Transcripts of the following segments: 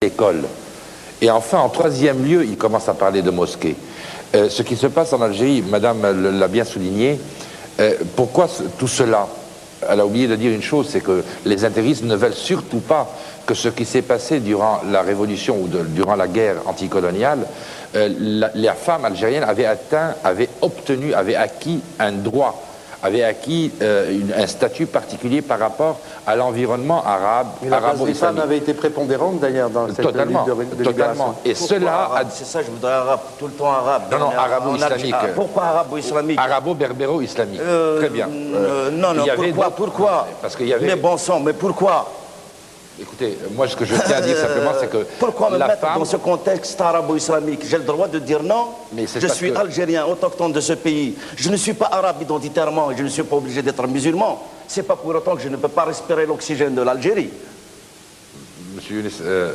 école. Et enfin, en troisième lieu, il commence à parler de mosquées. Ce qui se passe en Algérie, Madame l'a bien souligné, pourquoi tout cela? Elle a oublié de dire une chose, c'est que les intégristes ne veulent surtout pas que ce qui s'est passé durant la révolution ou durant la guerre anticoloniale, les femmes algériennes avaient acquis un droit, avaient acquis un statut particulier par rapport à l'environnement arabe. Mais la place des femmes avait été prépondérante d'ailleurs dans cette lutte de libération. Et cela, c'est ça, je voudrais arabe, tout le temps arabe. Non, arabo-islamique. Pourquoi arabo-islamique? Arabo-berbéro-islamique. Très bien. Non, pourquoi? Parce qu'il y avait... Mais bon sang, mais pourquoi? Écoutez, moi ce que je tiens à dire simplement, c'est que pourquoi me mettre dans ce contexte arabo-islamique? J'ai le droit de dire non. Je suis algérien, autochtone de ce pays. Je ne suis pas arabe identitairement et je ne suis pas obligé d'être musulman. C'est pas pour autant que je ne peux pas respirer l'oxygène de l'Algérie. Monsieur Younes,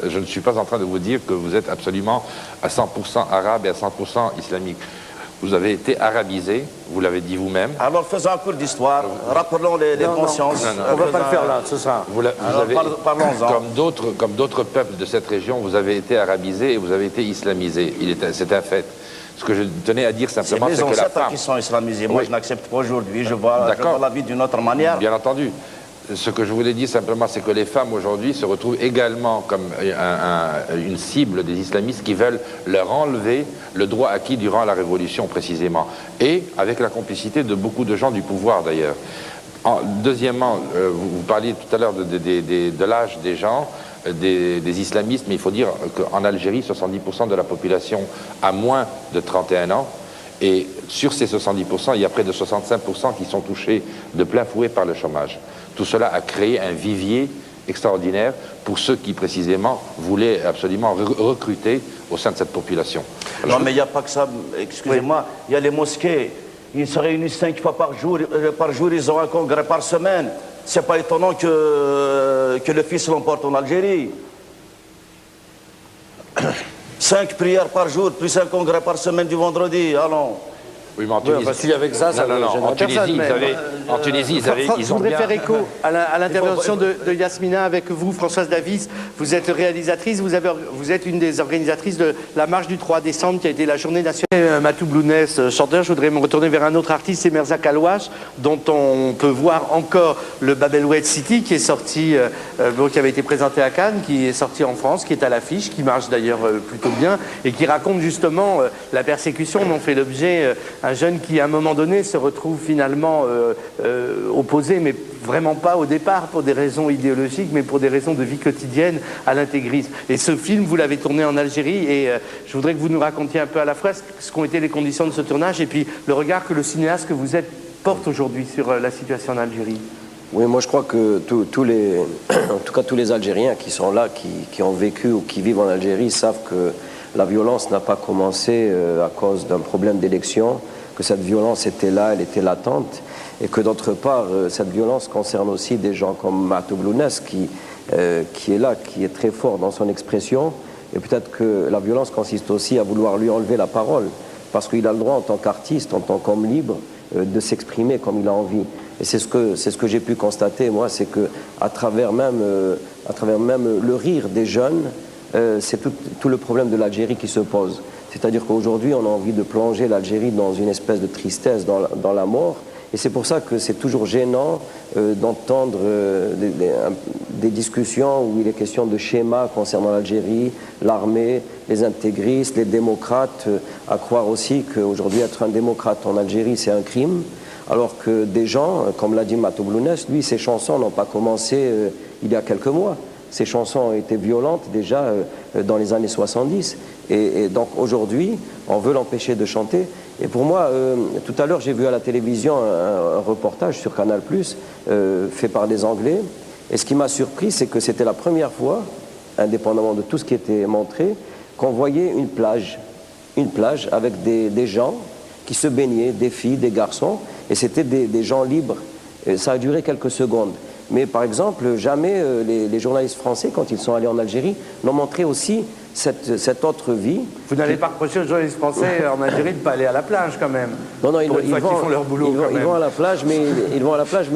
je ne suis pas en train de vous dire que vous êtes absolument à 100% arabe et à 100% islamique. Vous avez été arabisé, vous l'avez dit vous-même. Alors faisons un cours d'histoire, rappelons les consciences. On ne va pas le faire là, ce sera. Comme d'autres peuples de cette région, vous avez été arabisé et vous avez été islamisé. C'est un fait. Ce que je tenais à dire simplement, c'est que la femme... qui sont islamisés. Moi, je n'accepte pas aujourd'hui. Je vois la vie d'une autre manière. Bien entendu. Ce que je voulais dire simplement, c'est que les femmes aujourd'hui se retrouvent également comme une cible des islamistes qui veulent leur enlever le droit acquis durant la Révolution précisément, et avec la complicité de beaucoup de gens du pouvoir d'ailleurs. Deuxièmement, vous parliez tout à l'heure de l'âge des gens, des islamistes, mais il faut dire qu'en Algérie, 70% de la population a moins de 31 ans. Et sur ces 70%, il y a près de 65% qui sont touchés de plein fouet par le chômage. Tout cela a créé un vivier extraordinaire pour ceux qui, précisément, voulaient absolument recruter au sein de cette population. Alors, non, mais il n'y a pas que ça, excusez-moi, il y a les mosquées. Ils se réunissent 5 fois par jour, ils ont un congrès par semaine. C'est pas étonnant que le fils l'emporte en Algérie. 5 prières par jour, plus un congrès par semaine du vendredi, allons. Oui, mais en Tunisie, avec ça, ça en Tunisie, je voudrais faire écho à l'intervention de Yasmina avec vous, Françoise Davis. Vous êtes réalisatrice, vous êtes une des organisatrices de la marche du 3 décembre qui a été la journée nationale. Matou Blounès, chanteur, je voudrais me retourner vers un autre artiste, c'est Merza Kalouache, dont on peut voir encore le Babel Wed City qui est sorti, qui avait été présenté à Cannes, qui est sorti en France, qui est à l'affiche, qui marche d'ailleurs plutôt bien et qui raconte justement la persécution dont fait l'objet un jeune qui, à un moment donné, se retrouve finalement opposé, mais vraiment pas au départ pour des raisons idéologiques, mais pour des raisons de vie quotidienne à l'intégrisme. Et ce film, vous l'avez tourné en Algérie, et je voudrais que vous nous racontiez un peu à la fois ce qu'ont été les conditions de ce tournage, et puis le regard que le cinéaste que vous êtes porte aujourd'hui sur la situation en Algérie. Oui, moi je crois que tous les Algériens qui sont là, qui ont vécu ou qui vivent en Algérie, savent que la violence n'a pas commencé à cause d'un problème d'élection, que cette violence était là, elle était latente, et que d'autre part, cette violence concerne aussi des gens comme Matou Blounès qui est là, qui est très fort dans son expression, et peut-être que la violence consiste aussi à vouloir lui enlever la parole, parce qu'il a le droit en tant qu'artiste, en tant qu'homme libre, de s'exprimer comme il a envie. Et c'est ce que j'ai pu constater, moi, c'est que à travers même le rire des jeunes, c'est tout le problème de l'Algérie qui se pose. C'est-à-dire qu'aujourd'hui, on a envie de plonger l'Algérie dans une espèce de tristesse, dans la mort. Et c'est pour ça que c'est toujours gênant d'entendre des discussions où il est question de schémas concernant l'Algérie, l'armée, les intégristes, les démocrates, à croire aussi qu'aujourd'hui, être un démocrate en Algérie, c'est un crime. Alors que des gens, comme l'a dit Matou Blounès, lui, ses chansons n'ont pas commencé il y a quelques mois. Ces chansons ont été violentes déjà dans les années 70. Et donc aujourd'hui, on veut l'empêcher de chanter. Et pour moi, tout à l'heure, j'ai vu à la télévision un reportage sur Canal+, fait par des Anglais. Et ce qui m'a surpris, c'est que c'était la première fois, indépendamment de tout ce qui était montré, qu'on voyait une plage avec des gens qui se baignaient, des filles, des garçons, et c'était des gens libres. Et ça a duré quelques secondes. Mais par exemple, jamais les journalistes français, quand ils sont allés en Algérie, n'ont montré aussi cette autre vie. Vous n'allez pas reprocher aux journalistes français en Algérie de ne pas aller à la plage quand même. Non, ils font leur boulot. Ils vont à la plage, mais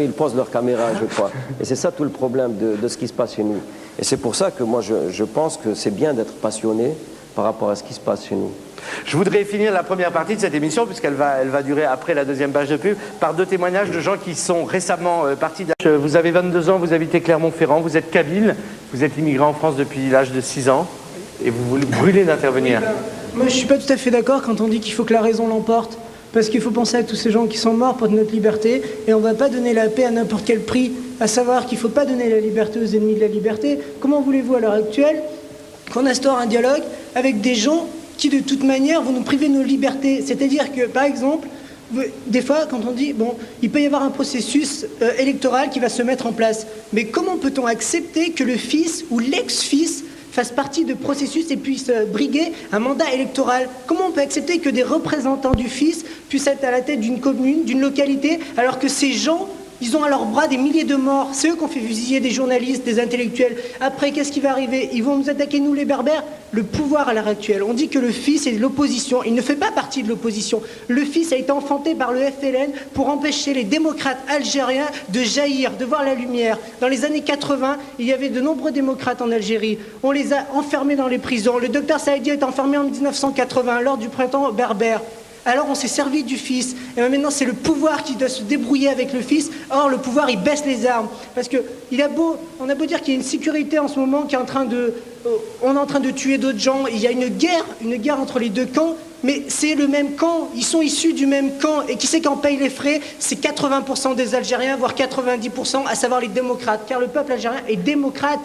ils posent leur caméra, je crois. Et c'est ça tout le problème de ce qui se passe chez nous. Et c'est pour ça que moi, je pense que c'est bien d'être passionné par rapport à ce qui se passe chez nous. Je voudrais finir la première partie de cette émission, puisqu'elle va durer après la deuxième page de pub, par 2 témoignages de gens qui sont récemment partis d'âge. Vous avez 22 ans, vous habitez Clermont-Ferrand, vous êtes kabyle, vous êtes immigré en France depuis l'âge de 6 ans, et vous brûlez d'intervenir. Moi, je ne suis pas tout à fait d'accord quand on dit qu'il faut que la raison l'emporte. Parce qu'il faut penser à tous ces gens qui sont morts pour notre liberté, et on ne va pas donner la paix à n'importe quel prix, à savoir qu'il ne faut pas donner la liberté aux ennemis de la liberté. Comment voulez-vous à l'heure actuelle qu'on instaure un dialogue avec des gens qui de toute manière vont nous priver de nos libertés? C'est-à-dire que, par exemple, des fois, quand on dit, bon, il peut y avoir un processus électoral qui va se mettre en place, mais comment peut-on accepter que le fils ou l'ex-fils fasse partie de processus et puisse briguer un mandat électoral? Comment on peut accepter que des représentants du fils puissent être à la tête d'une commune, d'une localité, alors que ces gens, ils ont à leurs bras des milliers de morts? C'est eux qui ont fait fusiller des journalistes, des intellectuels. Après, qu'est-ce qui va arriver? Ils vont nous attaquer, nous les berbères? Le pouvoir à l'heure actuelle, on dit que le fils est de l'opposition. Il ne fait pas partie de l'opposition. Le fils a été enfanté par le FLN pour empêcher les démocrates algériens de jaillir, de voir la lumière. Dans les années 80, il y avait de nombreux démocrates en Algérie. On les a enfermés dans les prisons. Le docteur Saïdi est enfermé en 1980, lors du printemps berbère. Alors on s'est servi du fils, et maintenant c'est le pouvoir qui doit se débrouiller avec le fils. Or le pouvoir il baisse les armes, parce que on a beau dire qu'il y a une sécurité en ce moment qui est en train de, on est en train de tuer d'autres gens, il y a une guerre entre les deux camps, mais c'est le même camp, ils sont issus du même camp, et qui c'est qu'en paye les frais? C'est 80% des Algériens, voire 90%, à savoir les démocrates, car le peuple algérien est démocrate.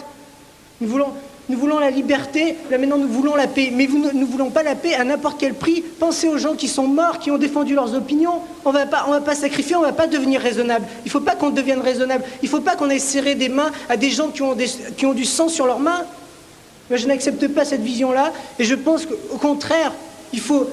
Nous voulons la liberté, là maintenant nous voulons la paix. Mais nous ne voulons pas la paix à n'importe quel prix. Pensez aux gens qui sont morts, qui ont défendu leurs opinions. On va pas sacrifier, on ne va pas devenir raisonnable. Il ne faut pas qu'on devienne raisonnable. Il ne faut pas qu'on aille serrer des mains à des gens qui ont du sang sur leurs mains. Moi, je n'accepte pas cette vision-là. Et je pense qu'au contraire, il faut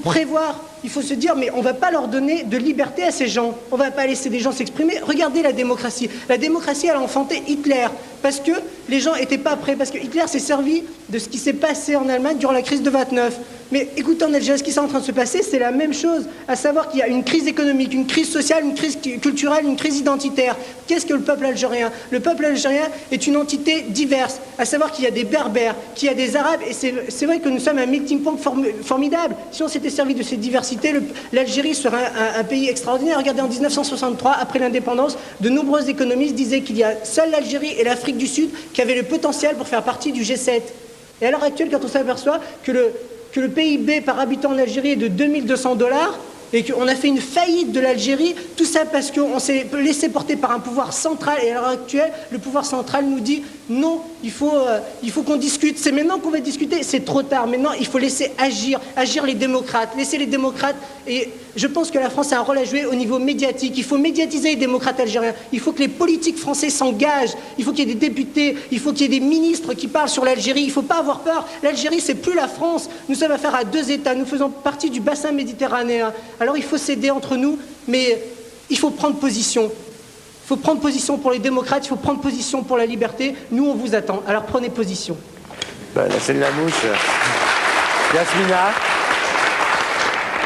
prévoir, il faut se dire, mais on ne va pas leur donner de liberté à ces gens. On ne va pas laisser des gens s'exprimer. Regardez la démocratie. La démocratie, elle a enfanté Hitler. Parce que les gens n'étaient pas prêts. Parce que Hitler s'est servi de ce qui s'est passé en Allemagne durant la crise de 29. Mais écoutez, en Algérie, ce qui est en train de se passer, c'est la même chose. À savoir qu'il y a une crise économique, une crise sociale, une crise culturelle, une crise identitaire. Qu'est-ce que le peuple algérien? Le peuple algérien est une entité diverse. À savoir qu'il y a des berbères, qu'il y a des arabes. Et c'est vrai que nous sommes un melting pot formidable. Si on s'était servi de cette diversité, l'Algérie serait un pays extraordinaire. Regardez, en 1963, après l'indépendance, de nombreux économistes disaient qu'il y a seule l'Algérie et l'Afrique du Sud qui avaient le potentiel pour faire partie du G7. Et à l'heure actuelle, quand on s'aperçoit que le PIB par habitant en Algérie est de 2200 $, et qu'on a fait une faillite de l'Algérie, tout ça parce qu'on s'est laissé porter par un pouvoir central, et à l'heure actuelle, le pouvoir central nous dit non, il faut qu'on discute. C'est maintenant qu'on va discuter, c'est trop tard. Maintenant, il faut laisser agir les démocrates, laisser les démocrates. Et je pense que la France a un rôle à jouer au niveau médiatique. Il faut médiatiser les démocrates algériens. Il faut que les politiques français s'engagent. Il faut qu'il y ait des députés, il faut qu'il y ait des ministres qui parlent sur l'Algérie. Il ne faut pas avoir peur. L'Algérie, c'est plus la France. Nous sommes affaire à 2 États. Nous faisons partie du bassin méditerranéen. Alors il faut s'aider entre nous, mais il faut prendre position. Il faut prendre position pour les démocrates, il faut prendre position pour la liberté. Nous, on vous attend. Alors prenez position. Ben, là, c'est de la mouche.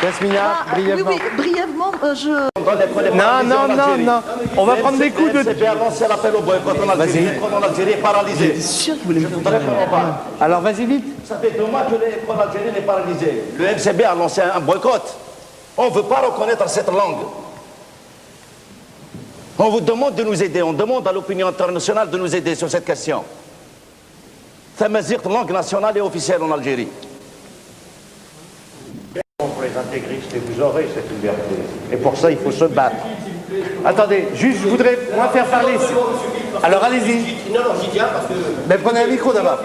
Yasmina, brièvement. Oui, brièvement, Non. On va prendre des coups de... Le MCB a lancé l'appel au boycott en Algérie. L'école en Algérie est paralysée. C'est sûr que vous voulez me faire. Alors, vas-y vite. Ça fait 2 mois que l'école algérienne est paralysée. Le MCB a lancé un boycott. On ne veut pas reconnaître cette langue. On vous demande de nous aider. On demande à l'opinion internationale de nous aider sur cette question. Tamazight, langue nationale et officielle en Algérie. Pour les intégristes, et vous aurez cette liberté. Et pour ça, il faut se battre. Attendez, juste, je voudrais, moi, faire parler. Alors, allez-y. Mais prenez un micro d'abord.